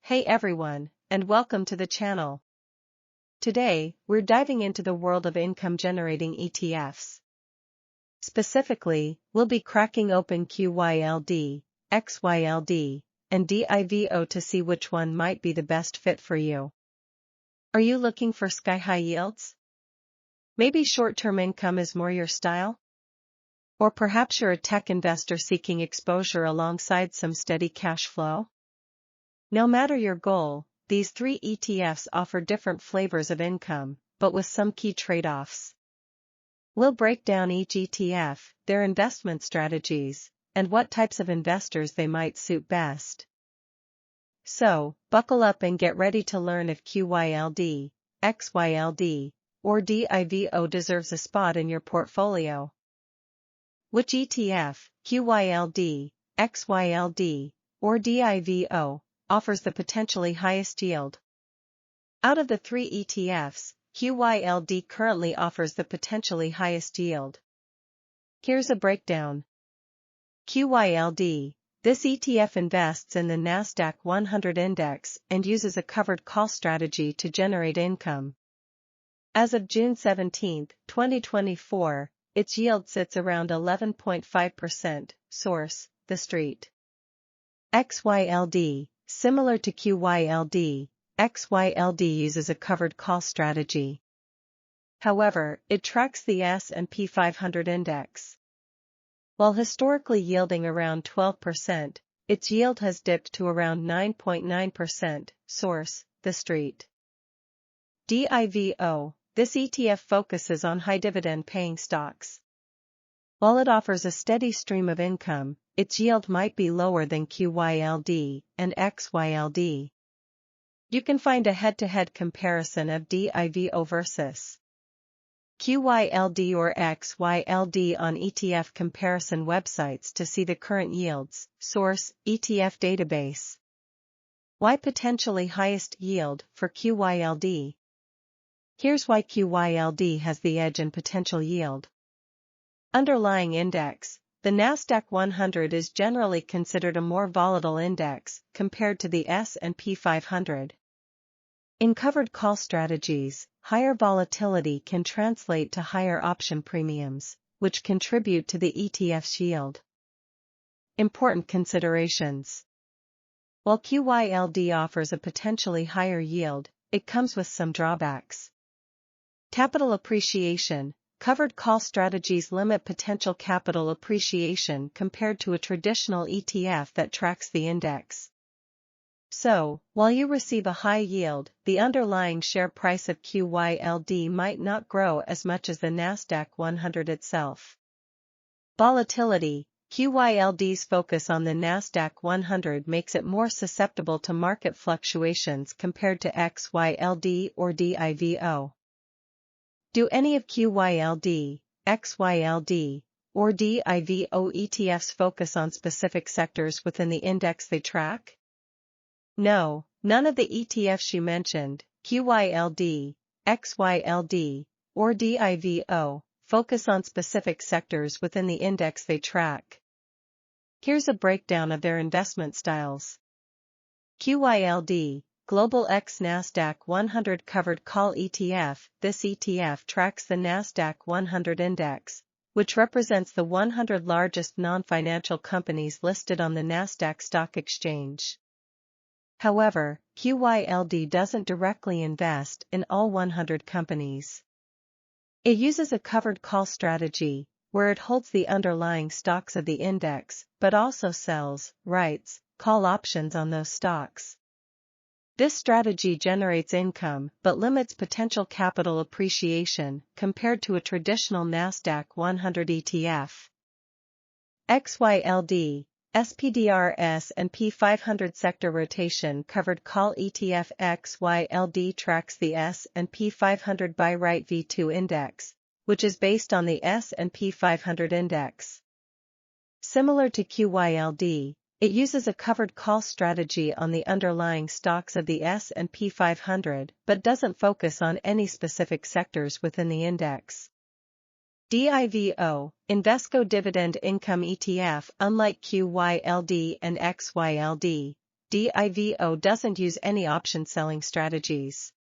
Hey everyone, and welcome to the channel. Today, we're diving into the world of income-generating ETFs. Specifically, we'll be cracking open QYLD, XYLD, and DIVO to see which one might be the best fit for you. Are you looking for sky-high yields? Maybe short-term income is more your style? Or perhaps you're a tech investor seeking exposure alongside some steady cash flow? No matter your goal, these three ETFs offer different flavors of income, but with some key trade-offs. We'll break down each ETF, their investment strategies, and what types of investors they might suit best. So, buckle up and get ready to learn if QYLD, XYLD, or DIVO deserves a spot in your portfolio. Which ETF, QYLD, XYLD, or DIVO, offers the potentially highest yield? Out of the three ETFs, QYLD currently offers the potentially highest yield. Here's a breakdown. QYLD. This ETF invests in the Nasdaq 100 index and uses a covered call strategy to generate income. As of June 17, 2024, its yield sits around 11.5%, source, The Street. XYLD. Similar to QYLD, XYLD uses a covered call strategy. However, it tracks the S&P 500 index. While historically yielding around 12%, its yield has dipped to around 9.9%, source, The Street. DIVO. This ETF focuses on high dividend-paying stocks. While it offers a steady stream of income, its yield might be lower than QYLD and XYLD. You can find a head-to-head comparison of DIVO versus QYLD or XYLD on ETF comparison websites to see the current yields. Source, ETF database. Why potentially highest yield for QYLD? Here's why QYLD has the edge in potential yield. Underlying index. The Nasdaq 100 is generally considered a more volatile index compared to the S&P 500. In covered call strategies, higher volatility can translate to higher option premiums, which contribute to the ETF's yield. Important considerations. While QYLD offers a potentially higher yield, it comes with some drawbacks. Capital appreciation. Covered call strategies limit potential capital appreciation compared to a traditional ETF that tracks the index. So, while you receive a high yield, the underlying share price of QYLD might not grow as much as the Nasdaq 100 itself. Volatility. QYLD's focus on the Nasdaq 100 makes it more susceptible to market fluctuations compared to XYLD or DIVO. Do any of QYLD, XYLD, or DIVO ETFs focus on specific sectors within the index they track? No, none of the ETFs you mentioned, QYLD, XYLD, or DIVO, focus on specific sectors within the index they track. Here's a breakdown of their investment styles. QYLD. Global X Nasdaq 100 Covered Call ETF. This ETF tracks the Nasdaq 100 index, which represents the 100 largest non-financial companies listed on the Nasdaq Stock Exchange. However, QYLD doesn't directly invest in all 100 companies. It uses a covered call strategy, where it holds the underlying stocks of the index, but also sells, writes, call options on those stocks. This strategy generates income but limits potential capital appreciation compared to a traditional Nasdaq 100 ETF. XYLD, SPDR S&P 500 Sector Rotation Covered Call ETF. XYLD tracks the S&P 500 Buy Right V2 Index, which is based on the S&P 500 index. Similar to QYLD, it uses a covered call strategy on the underlying stocks of the S&P 500 but doesn't focus on any specific sectors within the index. DIVO, Invesco Dividend Income ETF. Unlike QYLD and XYLD, DIVO doesn't use any option selling strategies.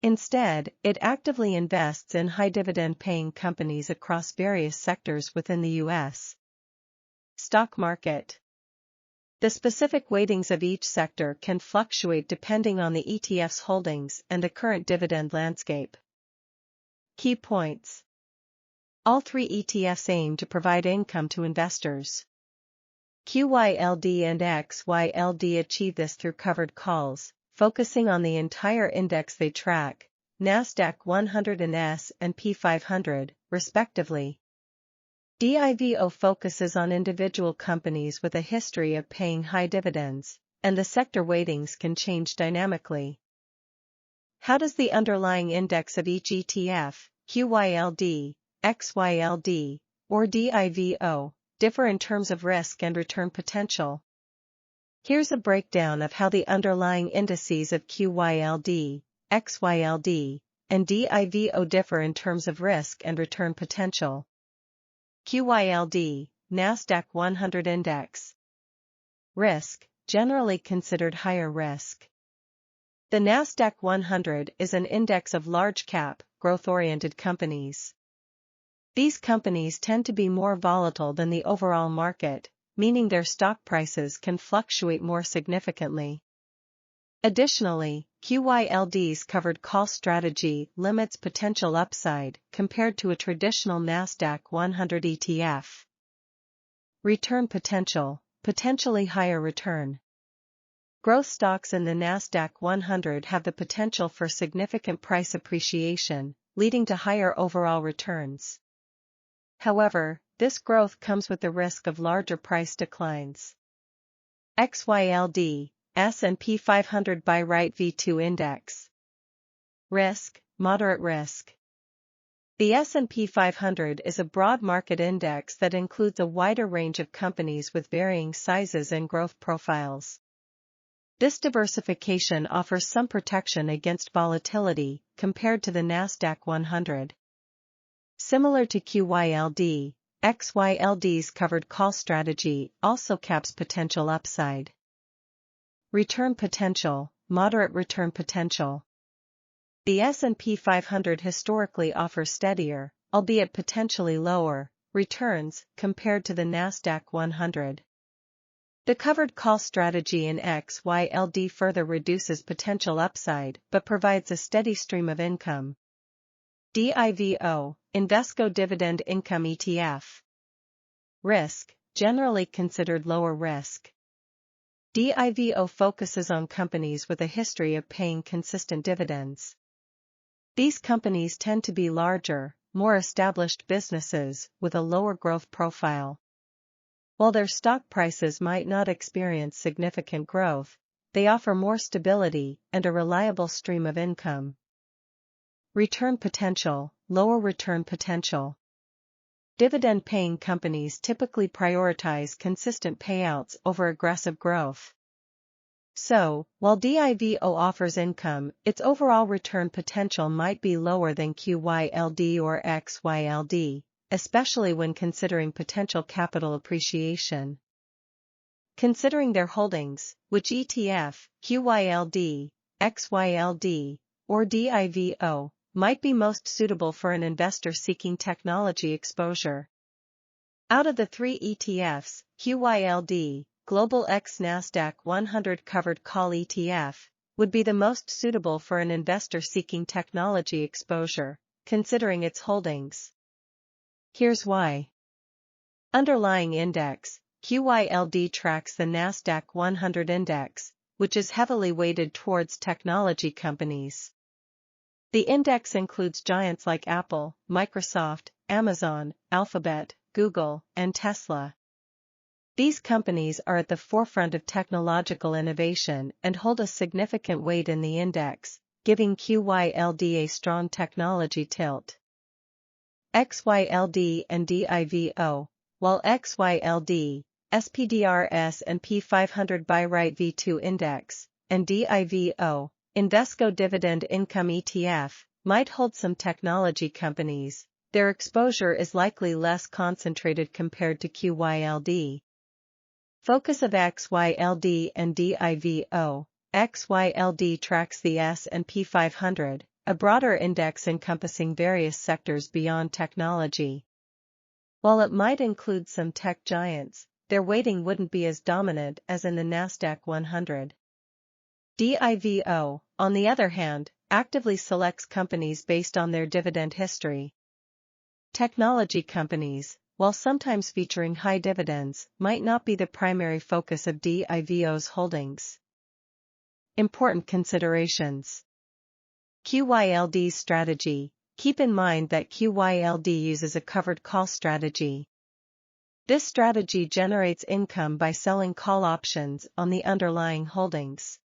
Instead, it actively invests in high dividend-paying companies across various sectors within the U.S. stock market. The specific weightings of each sector can fluctuate depending on the ETF's holdings and the current dividend landscape. Key points. All three ETFs aim to provide income to investors. QYLD and XYLD achieve this through covered calls, focusing on the entire index they track, NASDAQ 100 and S&P 500, respectively. DIVO focuses on individual companies with a history of paying high dividends, and the sector weightings can change dynamically. How does the underlying index of each ETF, QYLD, XYLD, or DIVO, differ in terms of risk and return potential? Here's a breakdown of how the underlying indices of QYLD, XYLD, and DIVO differ in terms of risk and return potential. QYLD, NASDAQ 100 Index. Risk, generally considered higher risk. The NASDAQ 100 is an index of large-cap, growth-oriented companies. These companies tend to be more volatile than the overall market, meaning their stock prices can fluctuate more significantly. Additionally, QYLD's covered call strategy limits potential upside compared to a traditional NASDAQ 100 ETF. Return potential, potentially higher return. Growth stocks in the NASDAQ 100 have the potential for significant price appreciation, leading to higher overall returns. However, this growth comes with the risk of larger price declines. XYLD, S&P 500 Buy Right V2 Index. Risk, moderate risk. The S&P 500 is a broad market index that includes a wider range of companies with varying sizes and growth profiles. This diversification offers some protection against volatility compared to the NASDAQ 100. Similar to QYLD, XYLD's covered call strategy also caps potential upside. Return potential, moderate return potential. The S&P 500 historically offers steadier, albeit potentially lower, returns compared to the NASDAQ 100. The covered call strategy in XYLD further reduces potential upside but provides a steady stream of income. DIVO, Invesco Dividend Income ETF. Risk, generally considered lower risk. DIVO focuses on companies with a history of paying consistent dividends. These companies tend to be larger, more established businesses with a lower growth profile. While their stock prices might not experience significant growth, they offer more stability and a reliable stream of income. Return potential, lower return potential. Dividend-paying companies typically prioritize consistent payouts over aggressive growth. So, while DIVO offers income, its overall return potential might be lower than QYLD or XYLD, especially when considering potential capital appreciation. Considering their holdings, which ETF, QYLD, XYLD, or DIVO, might be most suitable for an investor seeking technology exposure. Out of the three ETFs, QYLD, Global X NASDAQ 100 Covered Call ETF, would be the most suitable for an investor seeking technology exposure, considering its holdings. Here's why. Underlying index, QYLD tracks the NASDAQ 100 index, which is heavily weighted towards technology companies. The index includes giants like Apple, Microsoft, Amazon, Alphabet, Google, and Tesla. These companies are at the forefront of technological innovation and hold a significant weight in the index, giving QYLD a strong technology tilt. XYLD and DIVO, while XYLD, SPDR S&P 500 Buy Right V2 Index, and DIVO, Invesco Dividend Income ETF, might hold some technology companies, their exposure is likely less concentrated compared to QYLD. Focus of XYLD and DIVO. XYLD tracks the S&P 500, a broader index encompassing various sectors beyond technology. While it might include some tech giants, their weighting wouldn't be as dominant as in the Nasdaq 100. DIVO, on the other hand, actively selects companies based on their dividend history. Technology companies, while sometimes featuring high dividends, might not be the primary focus of DIVO's holdings. Important considerations. QYLD's strategy. Keep in mind that QYLD uses a covered call strategy. This strategy generates income by selling call options on the underlying holdings.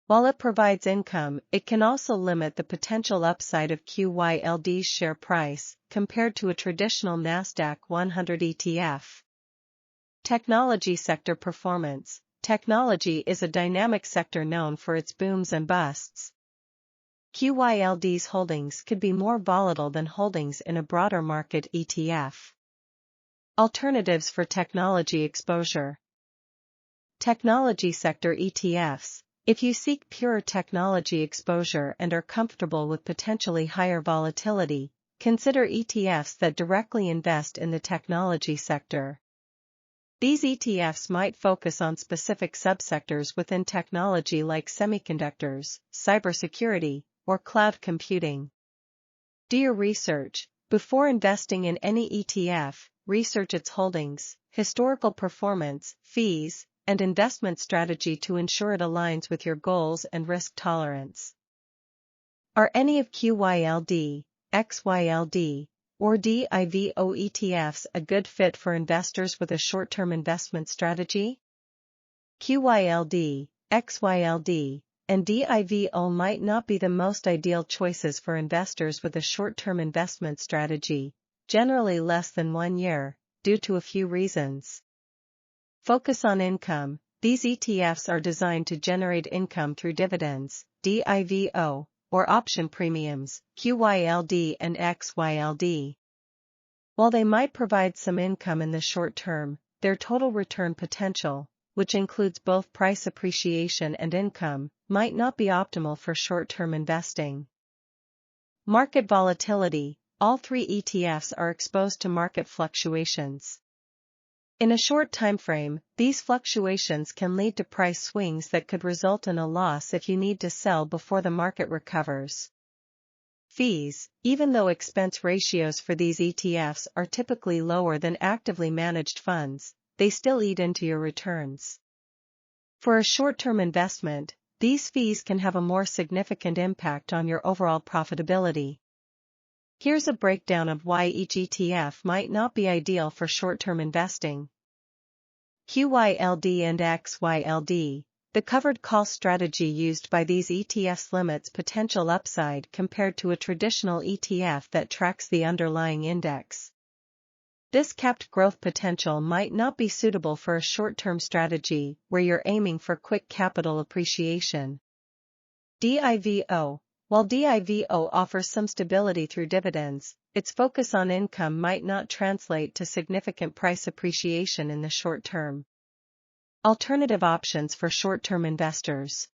While it provides income, it can also limit the potential upside of QYLD's share price compared to a traditional Nasdaq 100 ETF. Technology sector performance. Technology is a dynamic sector known for its booms and busts. QYLD's holdings could be more volatile than holdings in a broader market ETF. Alternatives for technology exposure. Technology sector ETFs. If you seek pure technology exposure and are comfortable with potentially higher volatility, consider ETFs that directly invest in the technology sector. These ETFs might focus on specific subsectors within technology like semiconductors, cybersecurity, or cloud computing. Do your research. Before investing in any ETF, research its holdings, historical performance, fees, and investment strategy to ensure it aligns with your goals and risk tolerance. Are any of QYLD, XYLD, or DIVO ETFs a good fit for investors with a short-term investment strategy? QYLD, XYLD, and DIVO might not be the most ideal choices for investors with a short-term investment strategy, generally less than 1 year, due to a few reasons. Focus on income. These ETFs are designed to generate income through dividends, DIVO, or option premiums, QYLD and XYLD. While they might provide some income in the short term, their total return potential, which includes both price appreciation and income, might not be optimal for short-term investing. Market volatility. All three ETFs are exposed to market fluctuations. In a short time frame, these fluctuations can lead to price swings that could result in a loss if you need to sell before the market recovers. Fees. Even though expense ratios for these ETFs are typically lower than actively managed funds, they still eat into your returns. For a short-term investment, these fees can have a more significant impact on your overall profitability. Here's a breakdown of why each ETF might not be ideal for short-term investing. QYLD and XYLD. The covered call strategy used by these ETFs limits potential upside compared to a traditional ETF that tracks the underlying index. This capped growth potential might not be suitable for a short-term strategy where you're aiming for quick capital appreciation. DIVO. While DIVO offers some stability through dividends, its focus on income might not translate to significant price appreciation in the short term. Alternative options for short-term investors.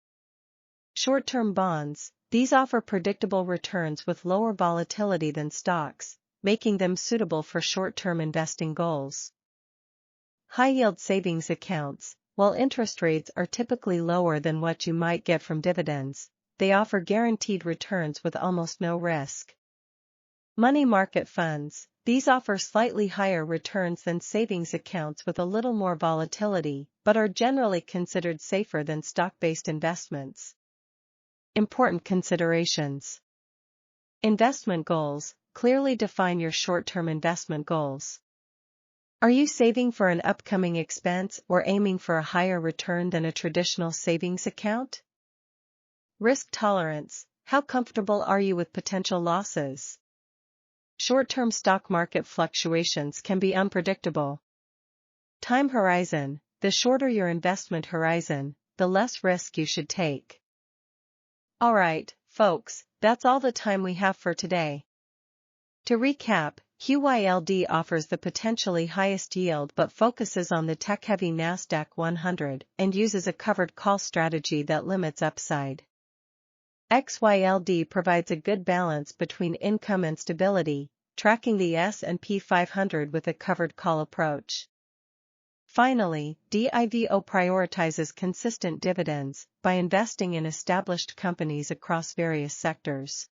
Short-term bonds. These offer predictable returns with lower volatility than stocks, making them suitable for short-term investing goals. High-yield savings accounts. While interest rates are typically lower than what you might get from dividends, they offer guaranteed returns with almost no risk. Money market funds. These offer slightly higher returns than savings accounts with a little more volatility, but are generally considered safer than stock-based investments. Important considerations. Investment goals. Clearly define your short-term investment goals. Are you saving for an upcoming expense or aiming for a higher return than a traditional savings account? Risk tolerance. How comfortable are you with potential losses? Short-term stock market fluctuations can be unpredictable. Time horizon. The shorter your investment horizon, the less risk you should take. Alright, folks, that's all the time we have for today. To recap, QYLD offers the potentially highest yield but focuses on the tech-heavy Nasdaq 100 and uses a covered call strategy that limits upside. XYLD provides a good balance between income and stability, tracking the S&P 500 with a covered call approach. Finally, DIVO prioritizes consistent dividends by investing in established companies across various sectors.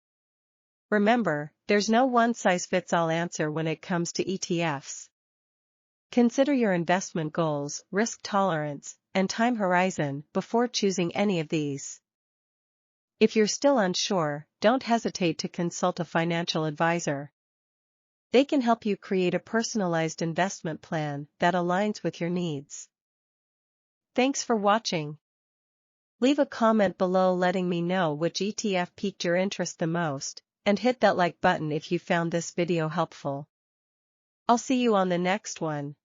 Remember, there's no one-size-fits-all answer when it comes to ETFs. Consider your investment goals, risk tolerance, and time horizon before choosing any of these. If you're still unsure, don't hesitate to consult a financial advisor. They can help you create a personalized investment plan that aligns with your needs. Thanks for watching. Leave a comment below letting me know which ETF piqued your interest the most, and hit that like button if you found this video helpful. I'll see you on the next one.